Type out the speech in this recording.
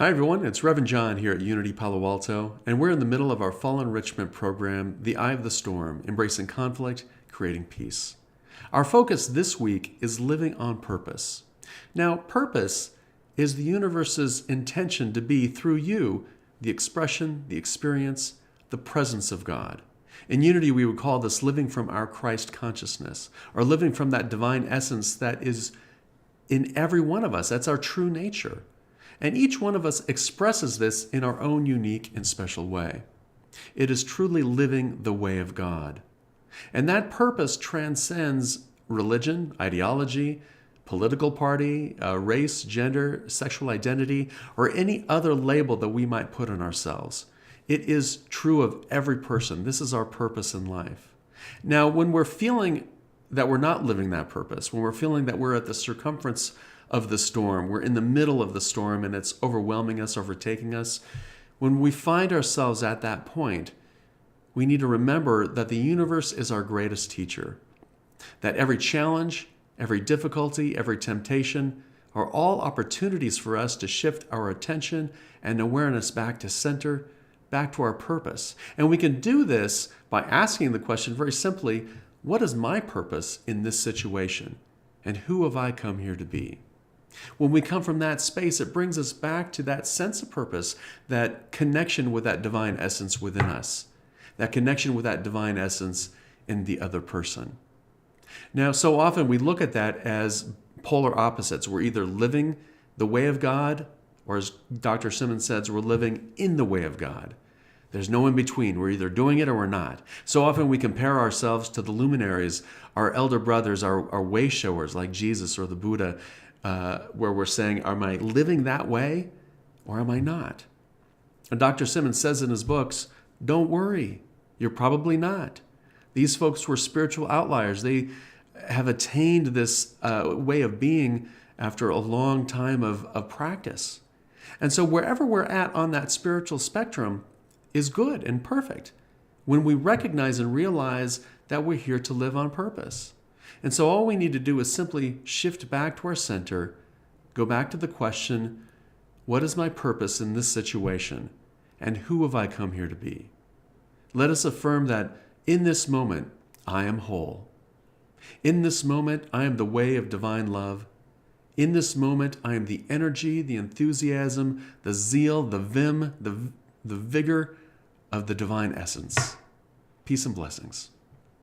Hi everyone, it's Reverend John here at Unity Palo Alto, and we're in the middle of our Fall Enrichment Program, The Eye of the Storm, Embracing Conflict, Creating Peace. Our focus this week is living on purpose. Now, purpose is the universe's intention to be, through you, the expression, the experience, the presence of God. In Unity, we would call this living from our Christ consciousness, or living from that divine essence that is in every one of us. That's our true nature. And each one of us expresses this in our own unique and special way. It is truly living the way of God. And that purpose transcends religion, ideology, political party, race, gender, sexual identity, or any other label that we might put on ourselves. It is true of every person. This is our purpose in life. Now, when we're feeling that we're not living that purpose, when we're feeling that we're at the circumference of the storm, we're in the middle of the storm and it's overwhelming us, overtaking us, when we find ourselves at that point, we need to remember that the universe is our greatest teacher, that every challenge, every difficulty, every temptation are all opportunities for us to shift our attention and awareness back to center, back to our purpose. And we can do this by asking the question very simply, what is my purpose in this situation? And who have I come here to be? When we come from that space, it brings us back to that sense of purpose, that connection with that divine essence within us, that connection with that divine essence in the other person. Now, so often we look at that as polar opposites. We're either living the way of God, or as Dr. Simmons says, we're living in the way of God. There's no in between. We're either doing it or we're not. So often we compare ourselves to the luminaries, our elder brothers, our way showers like Jesus or the Buddha, where we're saying, am I living that way or am I not? And Dr. Simmons says in his books, don't worry, you're probably not. These folks were spiritual outliers. They have attained this way of being after a long time of practice. And so wherever we're at on that spiritual spectrum is good and perfect when we recognize and realize that we're here to live on purpose. And so all we need to do is simply shift back to our center, go back to the question, what is my purpose in this situation? And who have I come here to be? Let us affirm that in this moment, I am whole. In this moment, I am the way of divine love. In this moment, I am the energy, the enthusiasm, the zeal, the vim, the vigor of the divine essence. Peace and blessings.